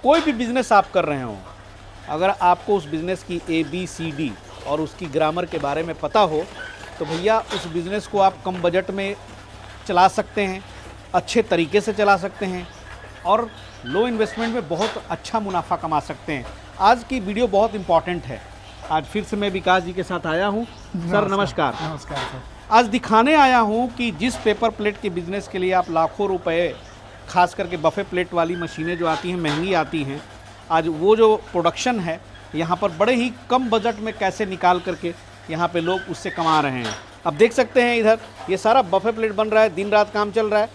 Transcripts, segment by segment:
कोई भी बिज़नेस आप कर रहे हो, अगर आपको उस बिज़नेस की ABCD और उसकी ग्रामर के बारे में पता हो तो भैया उस बिज़नेस को आप कम बजट में चला सकते हैं, अच्छे तरीके से चला सकते हैं और लो इन्वेस्टमेंट में बहुत अच्छा मुनाफा कमा सकते हैं। आज की वीडियो बहुत इम्पॉर्टेंट है। आज फिर से मैं विकास जी के साथ आया हूँ। सर नमस्कार। नमस्कार सर। आज दिखाने आया हूँ कि जिस पेपर प्लेट के बिज़नेस के लिए आप लाखों रुपए, खास करके बफे प्लेट वाली मशीनें जो आती हैं महंगी आती हैं, आज वो जो प्रोडक्शन है यहाँ पर बड़े ही कम बजट में कैसे निकाल करके यहाँ पे लोग उससे कमा रहे हैं। अब देख सकते हैं इधर ये सारा बफे प्लेट बन रहा है, दिन रात काम चल रहा है।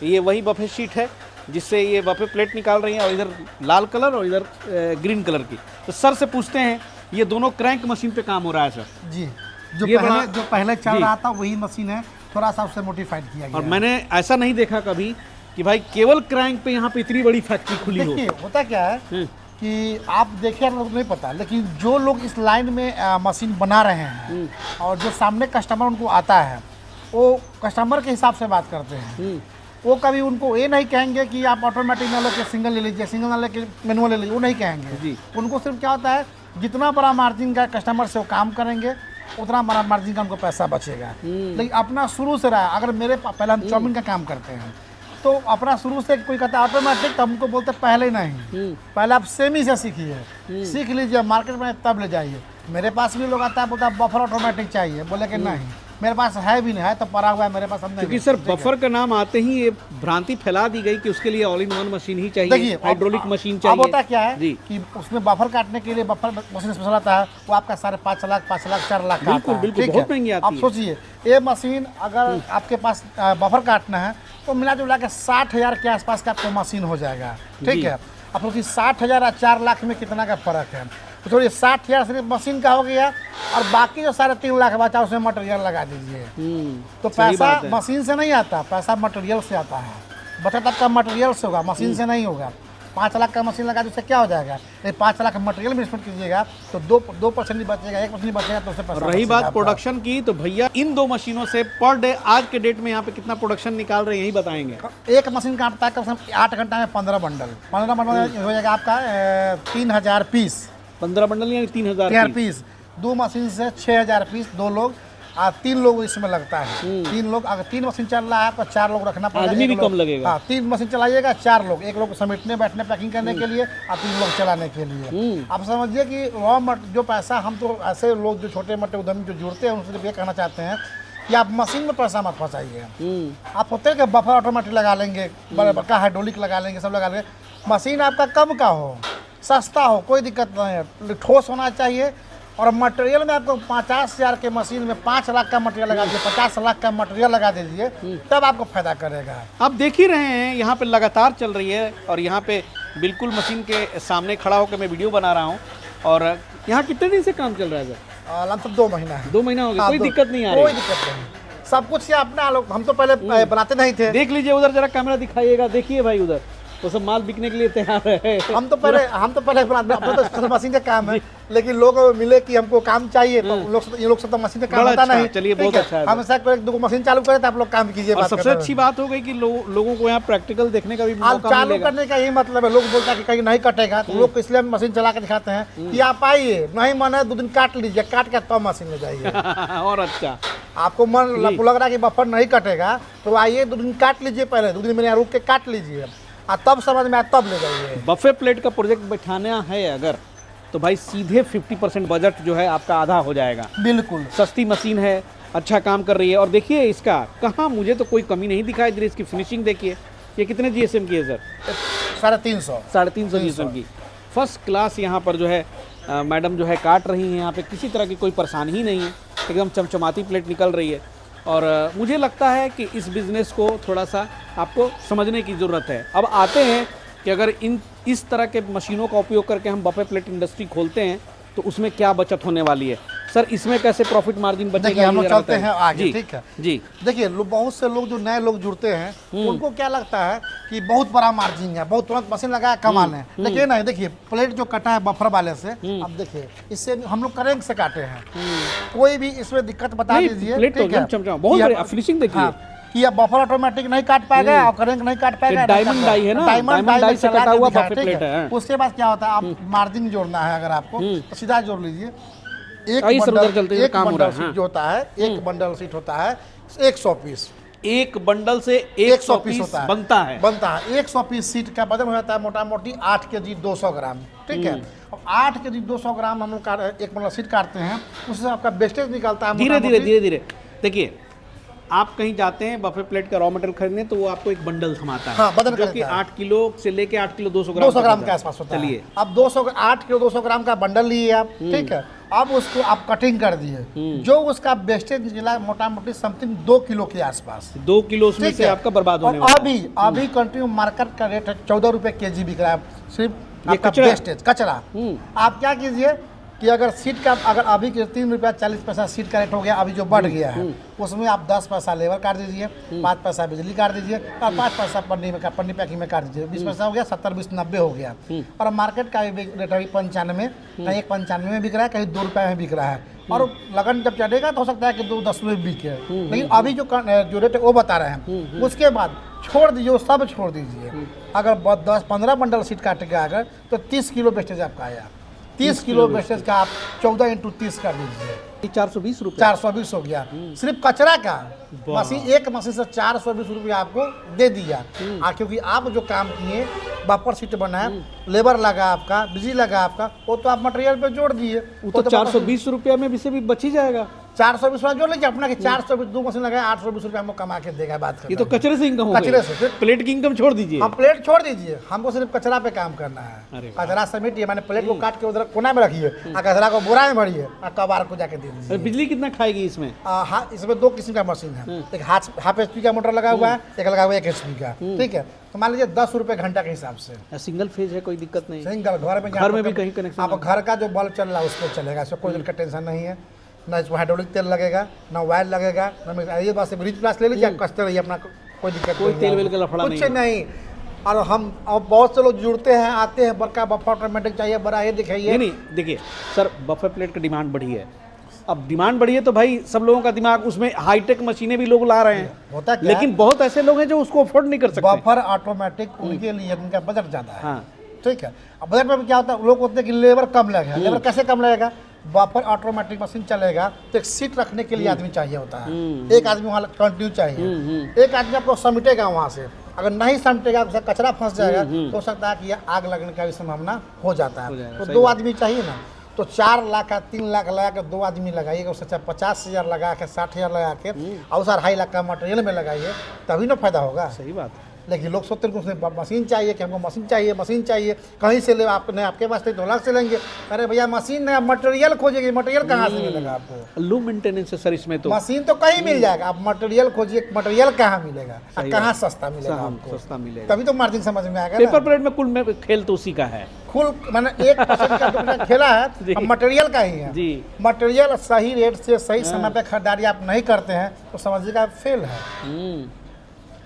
ये वही बफे शीट है जिससे ये बफे प्लेट निकाल रही हैं और इधर लाल कलर और इधर ग्रीन कलर की। तो सर से पूछते हैं, ये दोनों क्रैंक मशीन पे काम हो रहा है सर? जी, जो पहले चल रहा था वही मशीन है, थोड़ा सा उससे मॉडिफाइड किया गया। और मैंने ऐसा नहीं देखा कभी कि भाई केवल क्रैंक पे यहाँ पे इतनी बड़ी फैक्ट्री खुली हो। देखिए होता क्या है कि आप देखिए लोग नहीं पता, लेकिन जो लोग इस लाइन में मशीन बना रहे हैं और जो सामने कस्टमर उनको आता है वो कस्टमर के हिसाब से बात करते हैं। वो कभी उनको ये नहीं कहेंगे कि आप ऑटोमेटिक ना लेके सिंगल ले लीजिए, सिंगल ना लेके मैनुअल ले लीजिए, वो नहीं कहेंगे। उनको सिर्फ क्या होता है, जितना बड़ा मार्जिन का कस्टमर से वो काम करेंगे उतना बड़ा मार्जिन का उनको पैसा बचेगा। लेकिन अपना शुरू से रहा, अगर मेरे पहले हम चाउमीन का काम करते हैं तो अपना शुरू से कोई कहता है ऑटोमेटिक, तो हमको बोलते पहले नहीं, पहले आप सेमी से सीखिए, सीख लीजिए, मार्केट में तब ले जाइए। मेरे पास भी लोग आता है बोलता है बफर ऑटोमेटिक चाहिए, बोले कि नहीं मेरे पास है भी नहीं, है तो पड़ा हुआ है मेरे पास। क्योंकि सर बफर का नाम आते ही ये भ्रांति फैला दी गई कि उसके लिए ऑल इन वन मशीन ही चाहिए, हाइड्रोलिक मशीन चाहिए। अब होता क्या है कि उसमें बफर काटने के लिए बफर मशीन स्पेशल आता है, वो आपका 5.5 लाख 5 लाख 4 लाख का आता है। बिल्कुल बहुत महंगी आती है। आप सोचिए ये मशीन अगर आपके पास बफर काटना है तो मिला जुला के 60,000 के आसपास का आपको मशीन हो जाएगा। ठीक है, अब सोचिए 60,000 और 4 लाख में कितना का फर्क है। तो थोड़ी 60,000 सिर्फ मशीन का हो गया और बाकी जो 3.5 लाख बचा उसमें मटेरियल लगा दीजिए। तो पैसा मशीन से नहीं आता, पैसा मटेरियल से आता है। बचत आपका मटेरियल से होगा, मशीन से नहीं होगा। 5 लाख का मशीन लगा तो उससे क्या हो जाएगा, 5 लाख मटेरियल में इन्वेस्टमेंट कीजिएगा तो 2% बचेगा, 1% बचेगा तो उससे पैसा। रही बात प्रोडक्शन की, तो भैया इन 2 मशीनों से पर डे आज के डेट में यहाँ पे कितना प्रोडक्शन निकाल रहे हैं यही बताएंगे। एक मशीन काटता है कम से कम 8 घंटा में 15 बंडल हो जाएगा आपका 3000 पीस। 15 बंडल यानी 3000 पीस। 2 मशीन से 6000 पीस, 2 लोग 3 लोग इसमें लगता है। 3 लोग, अगर 3 मशीन चल रहा है तो 4 लोग रखना पड़ेगा, आदमी भी कम लगेगा। 3 मशीन चलाइएगा, 4 लोग, 1 लोग समेटने बैठने पैकिंग करने के लिए और 3 लोग चलाने के लिए। आप समझिए कि जो पैसा हम तो ऐसे लोग जो छोटे मोटे उद्यमी जो जुड़ते हैं उनसे ये कहना चाहते हैं कि आप मशीन में पैसा मत फंसाइए। आप होते हैं कि बफर ऑटोमेटिक लगा लेंगे, बड़ा हाइड्रोलिक लगा लेंगे, सब लगा लेंगे। मशीन आपका कम का हो, सस्ता हो, कोई दिक्कत नहीं है, ठोस होना चाहिए। और मटेरियल में आपको 50,000 के मशीन में 5 लाख का मटेरियल लगा दीजिए, 50 लाख का मटेरियल लगा दीजिए, तब आपको फायदा करेगा। आप देख ही रहे हैं यहाँ पे लगातार चल रही है और यहाँ पे बिल्कुल मशीन के सामने खड़ा होकर मैं वीडियो बना रहा हूँ। और यहाँ कितने दिन से काम चल रहा है सर? लगभग 2 महीना है। 2 महीना हो गया, कोई दिक्कत नहीं आ रही? कोई दिक्कत नहीं, सब कुछ अपना लोग, हम तो पहले बनाते नहीं थे। देख लीजिए उधर जरा कैमरा दिखाइएगा, देखिए भाई उधर वो सब माल बिकने के लिए तैयार है। हम तो पहले तो मशीन का काम है, लेकिन लोग मिले कि हमको काम चाहिए तो ये लोग सब तो मशीन का काम होता नहीं। चलिए बहुत अच्छा है। हम ऐसा 1-2 मशीन चालू करें तो आप लोग काम कीजिए। और सबसे अच्छी बात हो गई कि लोगों को यहाँ प्रैक्टिकल देखने का भी मौका चालू मिलेगा। करने का यही मतलब है, लोग बोलता है कि कहीं नहीं कटेगा तो लोग इसलिए मशीन चला के दिखाते हैं कि आप आइए, नहीं मन है 2 दिन काट लीजिए, काट के तब मशीन ले जाइए। और अच्छा आपको मन लग रहा है कि बफर नहीं कटेगा तो आइए 2 दिन काट लीजिए, पहले 2 दिन मेरे यहाँ रुक के काट लीजिए और तब समझ में आए तब ले जाइए। बफे प्लेट का प्रोजेक्ट बैठाना है अगर तो भाई सीधे 50% बजट जो है आपका आधा हो जाएगा। बिल्कुल सस्ती मशीन है, अच्छा काम कर रही है। और देखिए इसका कहाँ, मुझे तो कोई कमी नहीं दिखाई दे रही। इसकी फिनिशिंग देखिए, ये कितने GSM की है सर? 350 GSM की फर्स्ट क्लास। यहाँ पर जो है मैडम जो है काट रही हैं, यहाँ पे किसी तरह की कोई परेशानी ही नहीं है, एकदम चमचमाती प्लेट निकल रही है। और मुझे लगता है कि इस बिज़नेस को थोड़ा सा आपको समझने की ज़रूरत है। अब आते हैं कि अगर इस तरह के मशीनों का उपयोग करके हम बफे प्लेट इंडस्ट्री खोलते हैं तो उसमें क्या बचत होने वाली है। सर इसमें कैसे प्रॉफिट मार्जिन बचेगा? हम लोग चलते हैं आगे। ठीक है जी। देखिए बहुत से लोग जो नए लोग जुड़ते हैं उनको क्या लगता है कि बहुत बड़ा मार्जिन है, बहुत तुरंत मशीन लगाया कमाने। लेकिन नहीं, देखिए प्लेट जो कटा है बफर वाले से, अब देखिए इससे हम लोग करेंट से काटे हैं, कोई भी इसमें दिक्कत बता दीजिए। फिनिशिंग देखिए। कि अब बफर ऑटोमेटिक नहीं काट पाएगा और करेंट नहीं काट पाएगा। डायमंड डाई है ना, डायमंड डाई से कटा हुआ बफे प्लेट है। उसके बाद क्या होता है, आप मार्जिन जोड़ना है अगर आपको तो सीधा जोड़ लीजिए। एक बंडल सीट जो होता है, एक बंडल सीट होता है 100 पीस, एक बंडल से 100 पीस होता है, बनता है। 100 पीस सीट का वजन हो जाता है मोटा मोटी 8 kg 200 ग्राम। ठीक है, अब 8 kg 200 ग्राम हम लोग एक बंडल सीट काटते हैं, उससे आपका वेस्टेज निकलता है। धीरे धीरे देखिए, आप कहीं जाते हैं बफे प्लेट का रॉ मटेरियल खरीदने तो वो आपको एक बंडल थमाता है। हाँ, बंडल जो कि 8 किलो से लेके 8 किलो 200 ग्राम के आसपास होता है। चलिए, अब 8 किलो 200 ग्राम का बंडल लिए आप, ठीक है, अब उसको आप कटिंग कर दिए, जो उसका वेस्टेज निकला मोटा मोटी समथिंग 2 किलो के आसपास। 2 किलो उसमें से आपका बर्बाद होने वाला है। अभी कंटिन्यू मार्केट का रेट है 14 रुपए केजी बिक रहा है सिर्फ आपका वेस्टेज कचरा। आप क्या कीजिए कि अगर सीट का अगर अभी के 3 रुपया 40 पैसा सीट का रेट हो गया, अभी जो बढ़ गया है, उसमें आप 10 पैसा लेबर काट दीजिए, 5 पैसा बिजली काट दीजिए और 5 पैसा पन्नी पैकिंग में काट दीजिए। 20 पैसा हो गया, 70 20 90 हो गया। और मार्केट का भी रेट अभी 95, कहीं 95 में बिक रहा है, कहीं 2 रुपये में बिक रहा है। और लगन जब चढ़ेगा तो हो सकता है कि 2-10 में बिके, लेकिन अभी जो रेट है वो बता रहे हैं। उसके बाद छोड़ दीजिए, वो सब छोड़ दीजिए। अगर 10-15 बंडल सीट काटेगा अगर तो 30 किलो वेस्टेज आपका आया। 30 किलो वेस्टेज का आप 14 × 30 कर लीजिए, 420 रुपये। 420 हो गया सिर्फ कचरा का। एक मशीन से 420 रुपये आपको दे दिया। क्योंकि आप जो काम किए, बफर सीट बनाया, लेबर लगा आपका, बिजली लगा आपका, वो तो आप मटेरियल पे जोड़ दिए। वो तो 420 रुपया में भी से भी बच ही जाएगा। 420 रुपया जोड़ लीजिए अपना कि 420 2 मशीन लगाए 820 रुपया हमको कमा के देगा। बात ये तो कचरे से इनकम हो गई। कचरे से प्लेट की इनकम छोड़ दीजिए। हम प्लेट छोड़ दीजिए, हमको सिर्फ कचरा पे काम करना है। कचरा समेटिए, मैंने प्लेट को काट के उधर कोना में रखिए और कचरा को बोरा में भरिए और कबाड़ को जाके दे दीजिए। बिजली कितना खाएगी इसमें? इसमें 2 किस्म का मशीन है, एक हाफ HP का मोटर लगा हुआ है, एक लगा हुआ है 1 HP का। ठीक है, तो मान लीजिए 10 रुपये घंटा के हिसाब से। सिंगल फेज है, कोई दिक्कत नहीं। सिंगल घर में भी कहीं कनेक्शन, आप घर का जो बल्ब चल रहा है उस पर चलेगा, इसमें कोई टेंशन नहीं है। ना इसमें हाइड्रोलिक तेल लगेगा, ना वायर लगेगा, ना ये बात से ब्रिज प्लास ले लीजिए, कसते रहिए अपना, कोई दिक्कत कोई तेल वेल का लफड़ा नहीं, कुछ नहीं। और हम बहुत से लोग जुड़ते हैं, आते हैं, बड़का बफर ऑटोमेटिक चाहिए, बड़ा ये दिखाइए। नहीं, देखिए सर, बफे प्लेट की डिमांड बढ़ी है। अब डिमांड बढ़ी है तो भाई सब लोगों का दिमाग उसमें हाईटेक मशीनें भी लोग ला रहे हैं। होता क्या, लेकिन बहुत ऐसे लोग हैं जो उसको अफोर्ड नहीं कर सकते। बफर ऑटोमेटिक उनके लिए उनका बजट ज़्यादा है। हाँ, ठीक है। अब बजट में क्या होता है, लोग होते हैं कि लेबर कम लगेगा। लेबर कैसे कम लगेगा? बफर ऑटोमेटिक मशीन चलेगा तो एक सीट रखने के लिए आदमी चाहिए होता है, एक आदमी वहाँ कंटिन्यू चाहिए, एक आदमी आपको समेटेगा वहाँ से। अगर नहीं समेटेगा, कचरा फंस जाएगा तो हो सकता है कि आग लगने का भी संभावना हो जाता है। तो 2 आदमी चाहिए ना, तो 4 लाख का 3 लाख लगा के 2 आदमी लगाइएगा, उससे 50,000 लगा के 60,000 लगा के और 2.5 लाख का मटेरियल में लगाइए, तभी ना फायदा होगा। सही बात है। लेकिन लोग सोचते हैं कि उसमें मशीन चाहिए, कि हमको मशीन चाहिए, कहीं से ले, आपने आपके पास 2 लाख से लेंगे। अरे भैया मशीन है, मटेरियल खोजिएगा, मटेरियल कहाँ से मिलेगा आपको? लो मेंटेनेंस है सर इसमें तो। मशीन तो कहीं मिल जाएगा, आप मटेरियल खोजिए, मटेरियल कहाँ मिलेगा, कहाँ सस्ता मिलेगा आपको? सस्ता मिलेगा, तभी तो मार्जिन समझ में आएगा। पेपर प्लेट में कुल में खेल तो उसी का है। कुल मैंने 1% का जो खेला है मटेरियल का ही है जी। मटेरियल सही रेट से सही समय पे खरीदारी आप नहीं करते हैं तो समझिएगा फेल है।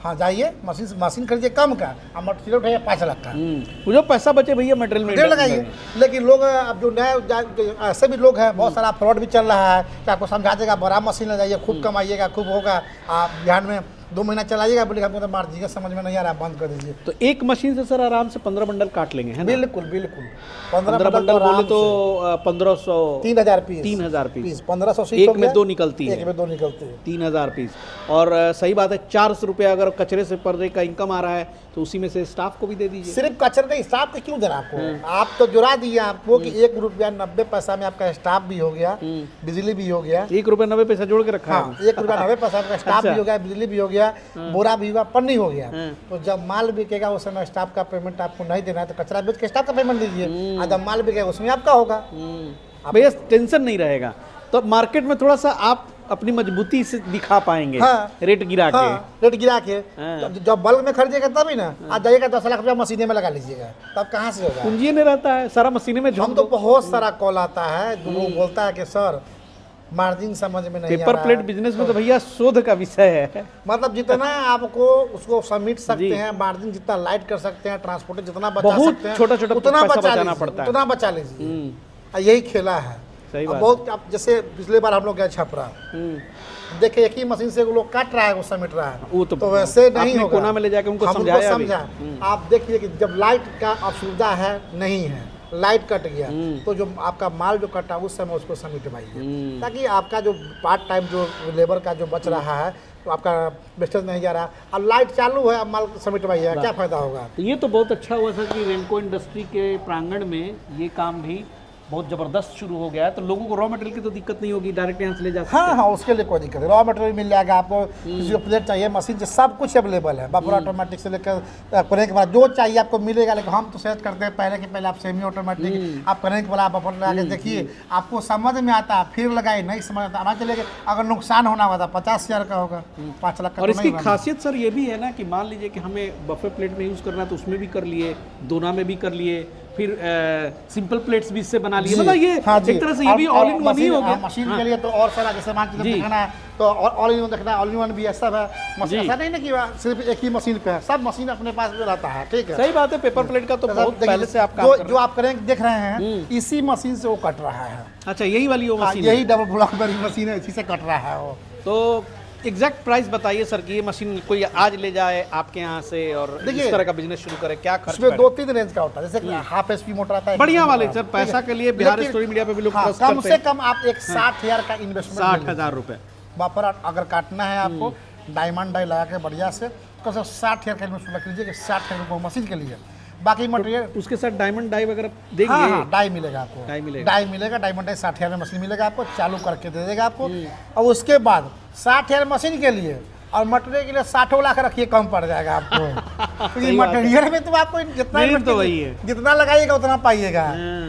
हाँ, जाइए मशीन खरीदिए कम का, और मटेरियल उठाइए 5 लाख का, वो जो पैसा बचे भैया मटेरियल में लगाइए। लेकिन लोग अब जो नए ऐसे भी लोग हैं, बहुत सारा फ्रॉड भी चल रहा है कि आपको समझा देगा बड़ा मशीन ले जाइए, खूब कमाइएगा, खूब होगा, आप ध्यान में 2 महीना चलाइएगा, बोलिए हमको तो मार दीजिएगा, समझ में नहीं आ रहा, बंद कर दीजिए। तो एक मशीन से सर आराम से 15 बंडल काट लेंगे, है ना? बिल्कुल 15 बंडल बोले तो 1500 3000 पीस 1500 सीट एक में 2 निकलती है, 3000 पीस। और सही बात है, 400 रुपये अगर कचरे से पर डे का इनकम आ रहा है तो उसी में से स्टाफ को भी दे दीजिए। सिर्फ कचरे का स्टाफ को क्यों देना आपको? आप तो जुड़ा दिए आपको कि 1 रुपया 90 पैसा में आपका स्टाफ भी हो गया, बिजली भी हो गया। 1 रुपया 90 पैसा जोड़ के रखा है। 1 रुपया 90 पैसा का स्टाफ भी हो गया, बिजली भी हो गया, बोरा भी हुआ, पन्नी हो गया। तो जब माल बिकेगा उस समय स्टाफ का पेमेंट आपको नहीं देना है तो कचरा बेच के स्टाफ का पेमेंट दीजिए, और जब माल बिकेगा उसमें आपका होगा। भैया टेंशन नहीं रहेगा, तो मार्केट में थोड़ा सा आप अपनी मजबूती से दिखा पाएंगे। रेट गिरा के, रेट गिरा के जब बल्क में खरीदिएगा तभी ना, आज जाइएगा 10 लाख रुपया मशीने में लगा लीजिएगा, तब कहाँ से होगा? पूंजी नहीं रहता है, सारा मशीने में। हम तो बहुत सारा कॉल आता है, लोग बोलता है कि सर मार्जिन समझ में नहीं आ रहा। पेपर प्लेट बिजनेस में तो भैया शोध का विषय है। मतलब जितना आपको उसको समेट सकते हैं, मार्जिन जितना लाइट कर सकते हैं, ट्रांसपोर्ट जितना बचा सकते हैं, छोटा छोटा उतना बचाना पड़ता है, उतना बचा लीजिए। यही खेला है। सही अब बात बहुत अब जैसे पिछले बार हम लोग गए छपरा, देखिए एक ही मशीन से वो लोग काट रहा है, वो समेट रहा है, वो तो वैसे नहीं आपने होगा। कोना में ले जाके उनको हम समझाया भी। समझा। आप देखिए कि जब लाइट का अब सुविधा है नहीं है, लाइट कट गया तो जो आपका माल जो कटा उस समय उसको समेटवाइए, ताकि आपका जो पार्ट टाइम जो लेबर का जो बच रहा है तो आपका वेस्टेज नहीं जा रहा। अब लाइट चालू है, अब माल समेटवाइए, क्या फायदा होगा। तो ये तो बहुत अच्छा हुआ सर कि रेनको इंडस्ट्री के प्रांगण में ये काम भी बहुत ज़बरदस्त शुरू हो गया है, तो लोगों को रॉ मटेरियल की तो दिक्कत नहीं होगी, डायरेक्ट यहाँ से ले जा सकते हैं। हाँ हाँ, उसके लिए कोई दिक्कत नहीं, रॉ मटेरियल मिल जाएगा आपको, किसी को प्लेट चाहिए मशीन से सब कुछ अवेलेबल है, बफर ऑटोमेटिक से लेकर करने के बाद जो चाहिए आपको मिलेगा। लेकिन हम तो सेट करते हैं पहले के पहले आप सेमी ऑटोमेटिक, आप करने के बाद आप बफर लगा के देखिए, आपको समझ में आता है, फिर लगाए, नहीं समझ आता आना चलेगा। अगर नुकसान होना हुआ था 50,000 का होगा, 5 लाख का। और इसकी खासियत सर ये भी है ना कि मान लीजिए कि हमें बफे प्लेट में यूज़ करना है तो उसमें भी कर लिए, दोना में भी कर लिए, फिर सिंपल प्लेट्स भी इससे बना लिए, मतलब ये एक तरह से ये भी ऑल इन वन ही हो गया। मशीन के लिए तो और सारा जैसे मान के देखना है तो ऑल इन वन देखना है, ऑल इन वन भी है, सब है मशीन। ऐसा नहीं ना कि सिर्फ एक ही मशीन पे है, सब मशीन अपने पास में रहता है। ठीक है, सही बात है। पेपर प्लेट का तो बहुत पहले से आप काम कर रहे हैं। जो आप करें देख रहे हैं, इसी मशीन से वो कट रहा है। अच्छा, यही वाली वो मशीन है? यही डबल ब्लॉक वाली मशीन है, इसी से कट रहा है वो। तो एग्जैक्ट प्राइस बताइए सर कि ये मशीन कोई आज ले जाए आपके यहाँ से और इस तरह का बिजनेस शुरू करे, क्या खर्च इसमें 2-3 रेंज का होता है, जैसे हाफ HP मोटर आता है, बढ़िया वाले सर, पैसा के लिए बिहार स्टोरी मीडिया पे भी लोग ट्रस्ट कम करते से हैं। कम आप एक 60,000 का इन्वेस्टमेंट, 60,000 रुपए बफर अगर काटना है आपको, डायमंड डाई लगा के बढ़िया से, कम से 60,000 का इन्वेस्टमेंट रख लीजिए कि 60,000 रुपये मशीन के लिए। बाकी मटेरियल उसके साथ डायमंड डाई वगैरह देंगे? हाँ, डाई मिलेगा आपको, डाई मिलेगा, डायमंड डाई 60,000 में मशीन मिलेगा आपको, चालू करके दे देगा आपको। और उसके बाद 60,000 मशीन के लिए और मटेरियल के लिए 60 लाख रखिए, कम पड़ जाएगा आपको। क्योंकि मटेरियल में तो आपको तो वही है, जितना लगाइएगा उतना पाइएगा।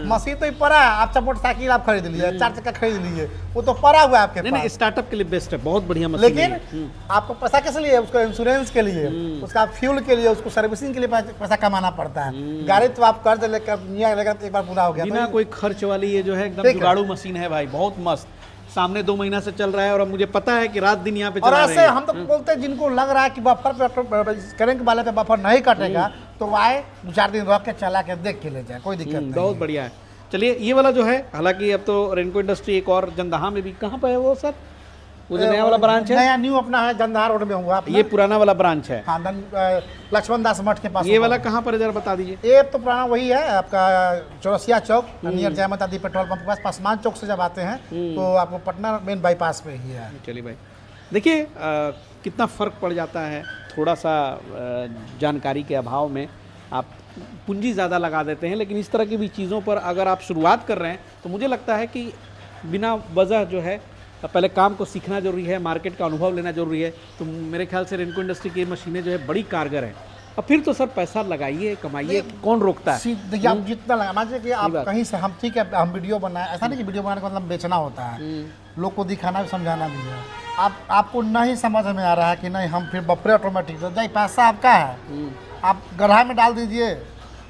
मशीन तो पड़ा है, आप मोटरसाइकिल आप खरीद लीजिए, 4 चक्का खरीद लीजिए, वो तो पड़ा हुआ है आपके पास। नहीं, स्टार्टअप के लिए बेस्ट है, बहुत बढ़िया मशीन है। लेकिन आपको पैसा किस लिए, उसको इंश्योरेंस के लिए, उसका फ्यूल के लिए, उसको सर्विसिंग के लिए पैसा कमाना पड़ता है। गाड़ी तो आप कर्ज लेकर एक बार पूरा हो गया, बिना कोई खर्च वाली ये जो है एकदम जुगाड़ू मशीन है भाई, बहुत मस्त। सामने 2 महीना से चल रहा है और मुझे पता है कि रात दिन यहाँ पे चला रहे हैं। और ऐसे हम तो बोलते हैं जिनको लग रहा है कि बफर पे करेंट वाले पे बफर नहीं कटेगा, तो वो आए 2-4 दिन रख के चला के देख के ले जाए, कोई दिक्कत नहीं। बहुत बढ़िया है। चलिए, ये वाला जो है, हालांकि अब तो रेनको इंडस्ट्री एक और जंदहा में भी, कहाँ पे है वो सर, वो जो नया वाला ब्रांच है? नया न्यू अपना है, जंदहार रोड में हुआ अपना। ये पुराना वाला ब्रांच है? हाँ, लक्ष्मण दास मठ के पास। ये वाला कहाँ पर है, जरा बता दीजिए। ये तो पुराना वही है आपका, चौरसिया चौक नियर जय माता दी पेट्रोल पंप के पास, पासवान चौक से जब आते हैं तो आपको पटना मेन बाईपास में ही है। चलिए भाई, देखिए कितना फ़र्क पड़ जाता है, थोड़ा सा जानकारी के अभाव में आप पूंजी ज़्यादा लगा देते हैं, लेकिन इस तरह की भी चीज़ों पर अगर आप शुरुआत कर रहे हैं तो मुझे लगता है कि बिना वजह जो है पहले काम को सीखना जरूरी है, मार्केट का अनुभव लेना जरूरी है। तो मेरे ख्याल से रेनको इंडस्ट्री की मशीनें जो है बड़ी कारगर हैं। और फिर तो सर पैसा लगाइए, कमाइए, कौन रोकता है। देखिए आप जितना लगा, मान कि आप कहीं से, हम ठीक है हम वीडियो बनाए, ऐसा नहीं कि वीडियो बनाने का मतलब बेचना होता है, लोग को दिखाना भी समझाना भी है। आपको नहीं समझ में आ रहा है कि नहीं, हम फिर बफरे ऑटोमेटिक तो नहीं, पैसा आपका है, आप गड्ढा में डाल दीजिए,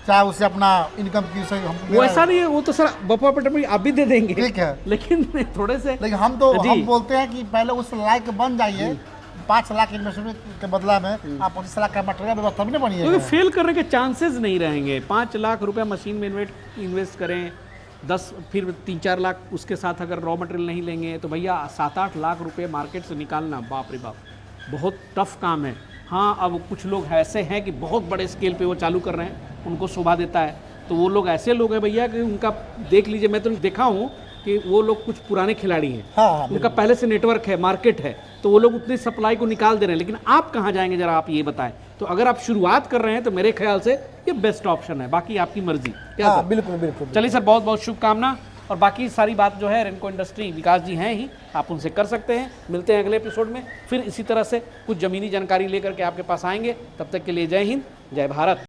चाहे उसे अपना इनकम की से वो ऐसा नहीं है, वो तो सर बफर ऑटोमेटिक आप भी दे देंगे, ठीक है, लेकिन थोड़े से, लेकिन हम बोलते हैं कि पहले उस लायक बन जाइए। 5 लाख इन्वेस्टमेंट के बदला में आप 25 लाख का मटेरियल व्यवस्था भी नहीं बनिए, क्योंकि फेल करने के चांसेस नहीं रहेंगे। 5 लाख रुपया मशीन में इन्वेस्ट करें, 10 फिर 3-4 लाख उसके साथ अगर रॉ मटेरियल नहीं लेंगे तो भैया 7-8 लाख रुपए मार्केट से निकालना, बाप रे बाप, बहुत टफ काम है। हाँ, अब कुछ लोग ऐसे हैं कि बहुत बड़े स्केल पे वो चालू कर रहे हैं, उनको शोभा देता है, तो वो लोग ऐसे लोग हैं भैया कि उनका देख लीजिए, मैं तो देखा हूँ कि वो लोग कुछ पुराने खिलाड़ी हैं। हाँ, उनका पहले से नेटवर्क है, मार्केट है, तो वो लोग उतनी सप्लाई को निकाल दे रहे हैं। लेकिन आप कहाँ जाएंगे, जरा आप ये बताएं। तो अगर आप शुरुआत कर रहे हैं तो मेरे ख्याल से ये बेस्ट ऑप्शन है, बाकी आपकी मर्जी। क्या सर? बिल्कुल बिल्कुल। चलिए सर, बहुत बहुत शुभकामना। और बाकी सारी बात जो है रेनको इंडस्ट्री विकास जी हैं ही, आप उनसे कर सकते हैं। मिलते हैं अगले एपिसोड में, फिर इसी तरह से कुछ ज़मीनी जानकारी लेकर के आपके पास आएंगे। तब तक के लिए जय हिंद, जय भारत।